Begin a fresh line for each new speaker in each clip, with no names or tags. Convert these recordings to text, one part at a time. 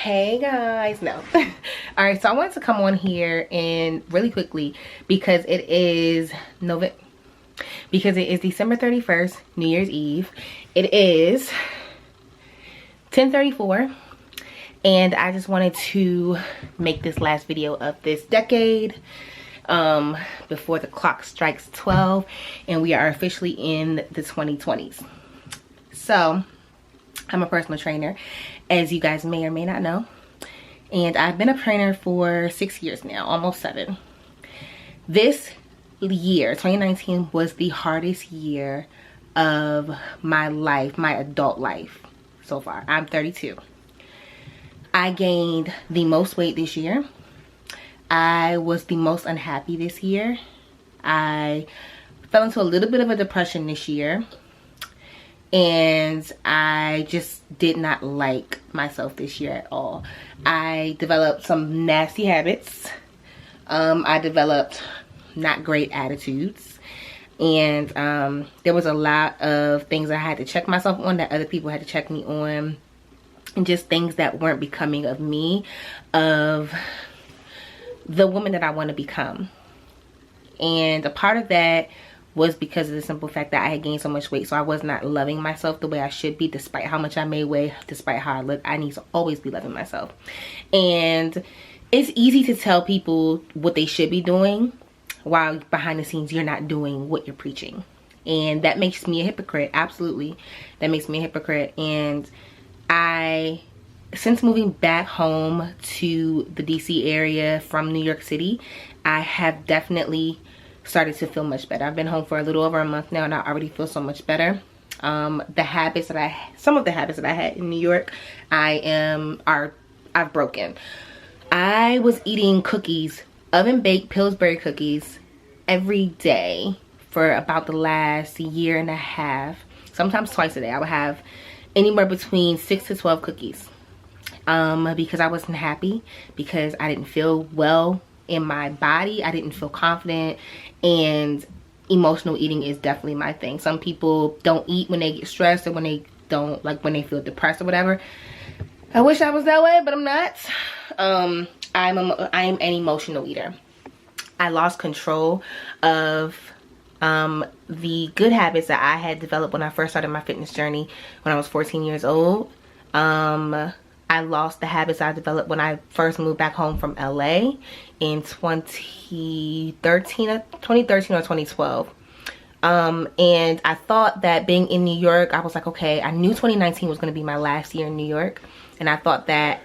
Hey guys, no. All right, so I wanted to come on here and really quickly because it is December 31st, New Year's Eve. It is 10:34, and I just wanted to make this last video of this decade before the clock strikes 12 and we are officially in the 2020s. So I'm a personal trainer, as you guys may or may not know, and I've been a trainer for 6 years now, almost 7. This year, 2019, was the hardest year of my life, my adult life so far. I'm 32. I gained the most weight this year. I was the most unhappy this year. I fell into a little bit of a depression this year. And I just did not like myself this year at all. I developed some nasty habits. I developed not great attitudes. And there was a lot of things I had to check myself on that other people had to check me on. And just things that weren't becoming of me, of the woman that I want to become. And a part of that was because of the simple fact that I had gained so much weight, so I was not loving myself the way I should be, despite how much I may weigh, despite how I look. I need to always be loving myself. And it's easy to tell people what they should be doing while behind the scenes you're not doing what you're preaching. And that makes me a hypocrite. Absolutely, that makes me a hypocrite. And since moving back home to the DC area from New York City, I have definitely started to feel much better. I've been home for a little over a month now and I already feel so much better. Some of the habits that I had in New York, I've broken. I was eating cookies, oven baked Pillsbury cookies, every day for about the last year and a half, sometimes twice a day. I would have anywhere between 6 to 12 cookies because I wasn't happy, because I didn't feel well in my body. I didn't feel confident, and emotional eating is definitely my thing. Some people don't eat when they get stressed or when they don't, like when they feel depressed or whatever. I wish I was that way, but I'm not. I'm an emotional eater. I lost control of the good habits that I had developed when I first started my fitness journey when I was 14 years old. I lost the habits I developed when I first moved back home from LA in 2013 or 2012. And I thought that being in New York, I was like, okay, I knew 2019 was going to be my last year in New York. And I thought that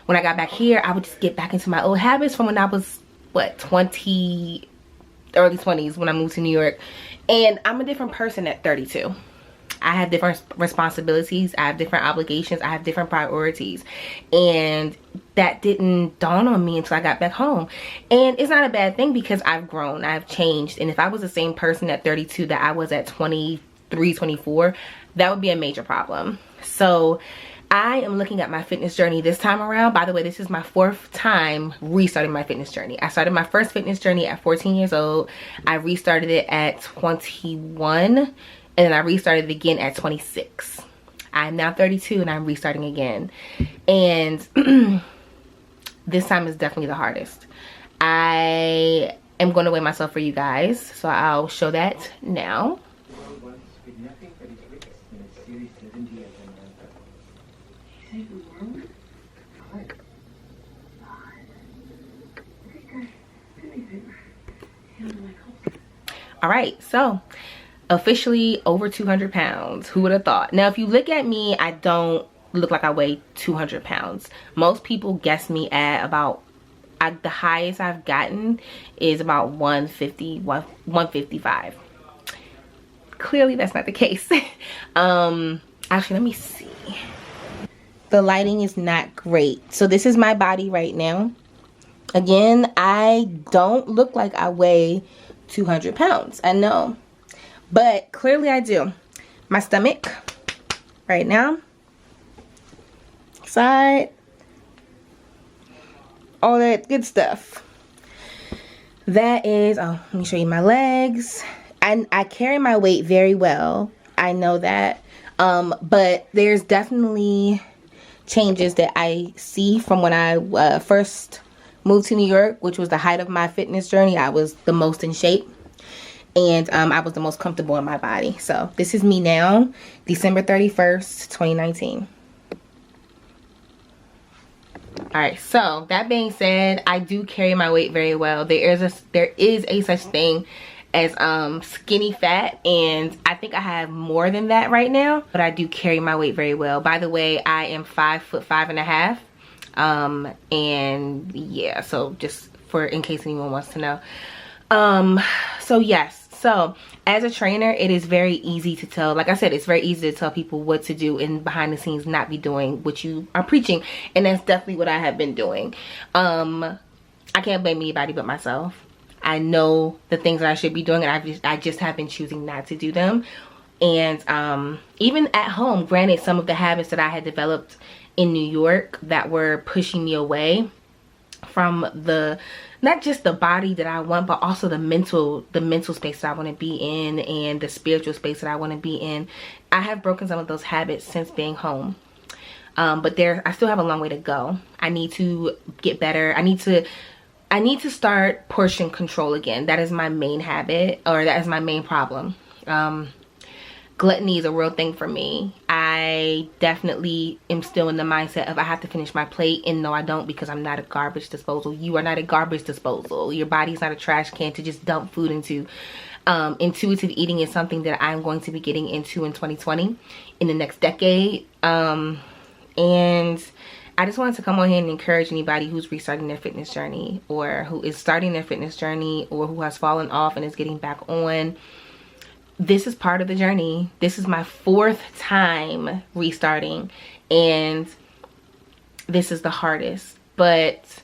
when I got back here, I would just get back into my old habits from when I was, what, early 20s when I moved to New York. And I'm a different person at 32. I have different responsibilities, I have different obligations, I have different priorities, and that didn't dawn on me until I got back home. And it's not a bad thing because I've grown, I've changed, and if I was the same person at 32 that I was at 23, 24, that would be a major problem. So I am looking at my fitness journey this time around. By the way, this is my 4th time restarting my fitness journey. I started my first fitness journey at 14 years old. I restarted it at 21. And then I restarted again at 26. I'm now 32 and I'm restarting again. And this time is definitely the hardest. I am going to weigh myself for you guys, so I'll show that now. All right, so officially over 200 pounds. Who would have thought? Now, if you look at me, I don't look like I weigh 200 pounds. Most people guess me at about, the highest I've gotten is about 150, 155. Clearly, that's not the case. Actually, let me see. The lighting is not great. So this is my body right now. Again, I don't look like I weigh 200 pounds. I know. But clearly I do. My stomach right now, side, all that good stuff. That is, oh, let me show you my legs. I carry my weight very well. I know that. But there's definitely changes that I see from when I first moved to New York, which was the height of my fitness journey. I was the most in shape, and I was the most comfortable in my body. So this is me now, December 31st, 2019. All right, so that being said, I do carry my weight very well. There is a such thing as skinny fat, and I think I have more than that right now, but I do carry my weight very well. By the way, I am 5'5.5", and yeah, so just for in case anyone wants to know. So yes, so as a trainer, it is very easy to tell, like I said, it's very easy to tell people what to do and behind the scenes not be doing what you are preaching, and that's definitely what I have been doing. I can't blame anybody but myself. I know the things that I should be doing, and I just have been choosing not to do them. And even at home, granted, some of the habits that I had developed in New York that were pushing me away from the, not just the body that I want, but also the mental space that I want to be in, and the spiritual space that I want to be in. I have broken some of those habits since being home. But I still have a long way to go. I need to get better. I need to start portion control again. That is my main habit, or that is my main problem. Gluttony is a real thing for me. I definitely am still in the mindset of I have to finish my plate, and no, I don't, because I'm not a garbage disposal. You are not a garbage disposal. Your body's not a trash can to just dump food into. Intuitive eating is something that I'm going to be getting into in 2020, in the next decade. And I just wanted to come on here and encourage anybody who's restarting their fitness journey, or who is starting their fitness journey, or who has fallen off and is getting back on. This is part of the journey. This is my 4th time restarting, and this is the hardest. But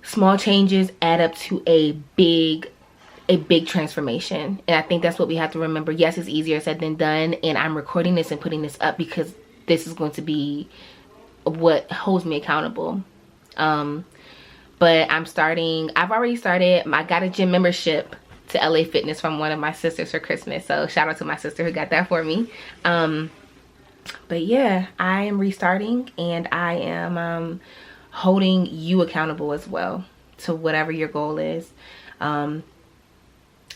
small changes add up to a big transformation, and I think that's what we have to remember. Yes, it's easier said than done, and I'm recording this and putting this up because this is going to be what holds me accountable. But I've already started. I got a gym membership to LA Fitness from one of my sisters for Christmas, so shout out to my sister who got that for me. But yeah, I am restarting, and I am holding you accountable as well to whatever your goal is.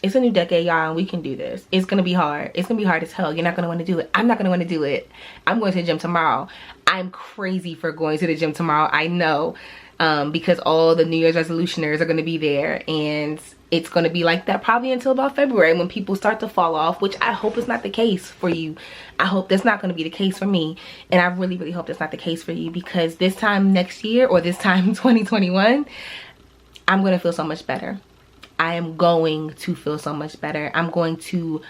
It's a new decade, y'all, and we can do this. It's gonna be hard. It's gonna be hard as hell. You're not gonna want to do it. I'm not gonna want to do it. I'm going to the gym tomorrow. I'm crazy for going to the gym tomorrow, I know, because all the New Year's resolutioners are gonna be there, and it's gonna be like that probably until about February, when people start to fall off, which I hope is not the case for you. I hope that's not gonna be the case for me, and I really, really hope that's not the case for you, because this time next year, or this time 2021, I'm gonna feel so much better. I am going to feel so much better. I'm going to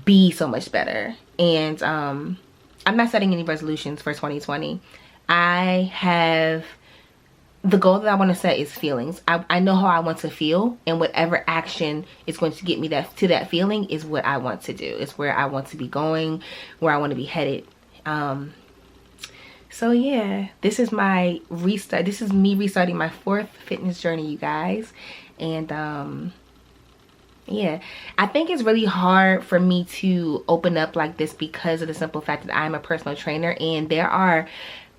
be so much better. And I'm not setting any resolutions for 2020. The goal that I want to set is feelings. I know how I want to feel, and whatever action is going to get me to that feeling is what I want to do. It's where I want to be going, where I want to be headed. So yeah, this is my restart. This is me restarting my 4th fitness journey, you guys. And yeah, I think it's really hard for me to open up like this because of the simple fact that I'm a personal trainer, and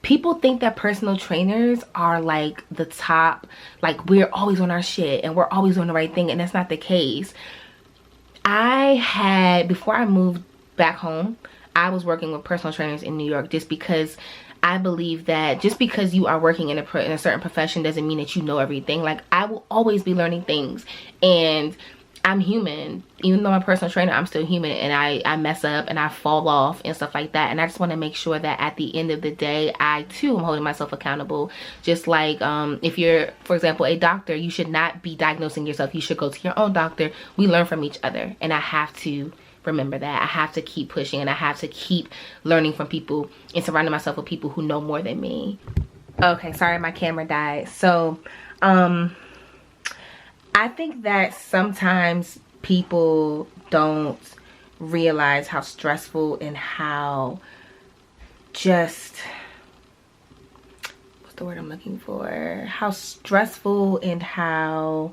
people think that personal trainers are like the top, like we're always on our shit and we're always doing the right thing, and that's not the case. Before I moved back home, I was working with personal trainers in New York, just because I believe that just because you are working in a certain profession doesn't mean that you know everything. Like, I will always be learning things, and I'm human. Even though I'm a personal trainer, I'm still human, and I mess up and I fall off and stuff like that. And I just want to make sure that at the end of the day, I too am holding myself accountable. Just like if you're, for example, a doctor, you should not be diagnosing yourself. You should go to your own doctor. We learn from each other, and I have to remember that. I have to keep pushing, and I have to keep learning from people and surrounding myself with people who know more than me. Okay, sorry, my camera died. So I think that sometimes people don't realize how stressful and how just, what's the word I'm looking for? How stressful and how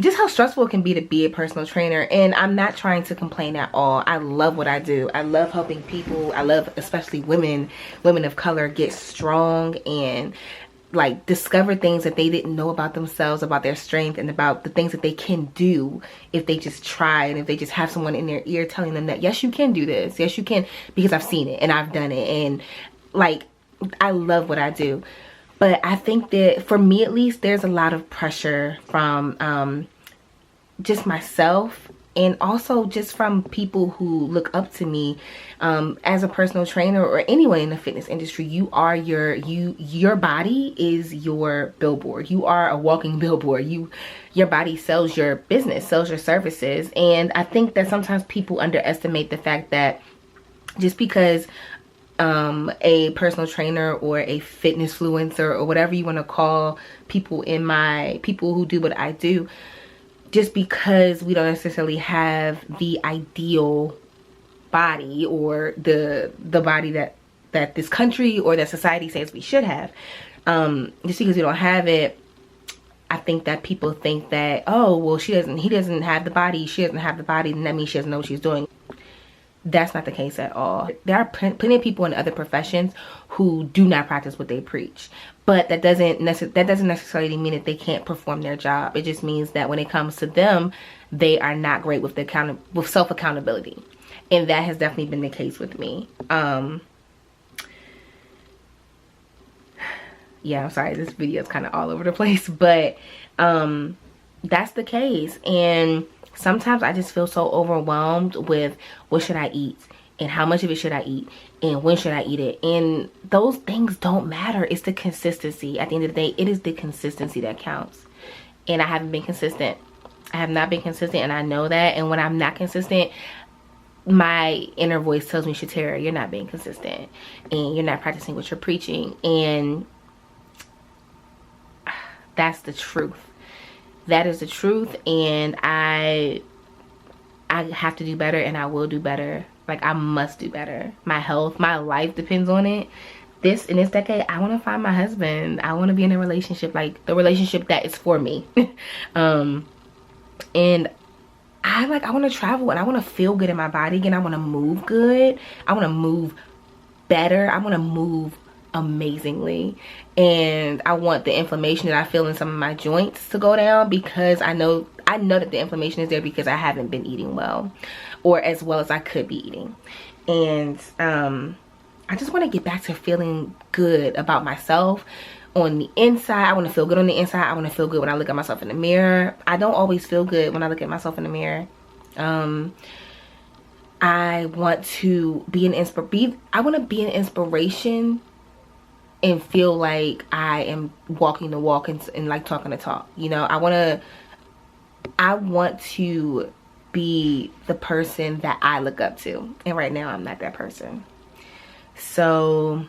just how stressful it can be to be a personal trainer. And I'm not trying to complain at all. I love what I do. I love helping people. I love especially women of color get strong and like discover things that they didn't know about themselves, about their strength, and about the things that they can do if they just try, and if they just have someone in their ear telling them that yes, you can do this, yes you can, because I've seen it and I've done it. And like, I love what I do. But I think that for me at least, there's a lot of pressure from just myself, and also just from people who look up to me as a personal trainer, or anyone in the fitness industry. You are your body is your billboard. You are a walking billboard. Your body sells your business, sells your services. And I think that sometimes people underestimate the fact that just because a personal trainer or a fitness influencer or whatever you want to call people who do what I do, just because we don't necessarily have the ideal body, or the body that this country or that society says we should have, just because we don't have it, I think that people think that, oh well, he doesn't have the body, she doesn't have the body, and that means she doesn't know what she's doing. That's not the case at all. There are plenty of people in other professions who do not practice what they preach, but that doesn't necessarily mean that they can't perform their job. It just means that when it comes to them, they are not great with self accountability, and that has definitely been the case with me. Yeah, I'm sorry, this video is kind of all over the place, but that's the case. And sometimes I just feel so overwhelmed with what should I eat, and how much of it should I eat, and when should I eat it. And those things don't matter. It's the consistency. At the end of the day, it is the consistency that counts. And I haven't been consistent. I have not been consistent, and I know that. And when I'm not consistent, my inner voice tells me, Shatera, you're not being consistent, and you're not practicing what you're preaching. And that's the truth. That is the truth. And I have to do better, and I will do better. Like, I must do better. My health, my life depends on it. In this decade, I want to find my husband. I want to be in a relationship, like the relationship that is for me. And I want to travel, and I want to feel good in my body again. I want to move good. I want to move better. I want to move amazingly. And I want the inflammation that I feel in some of my joints to go down, because I know that the inflammation is there because I haven't been eating well, or as well as I could be eating. And I just want to get back to feeling good about myself on the inside. I want to feel good on the inside. I want to feel good when I look at myself in the mirror. I don't always feel good when I look at myself in the mirror. I want to be an inspiration and feel like I am walking the walk and like talking the talk. You know, I want to be the person that I look up to. And right now, I'm not that person. So,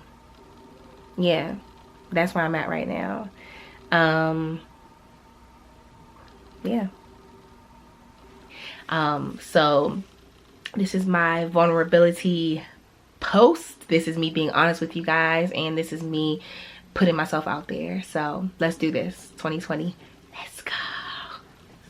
yeah, that's where I'm at right now. Yeah. So this is my vulnerability post. This is me being honest with you guys, and this is me putting myself out there. So let's do this. 2020, let's go.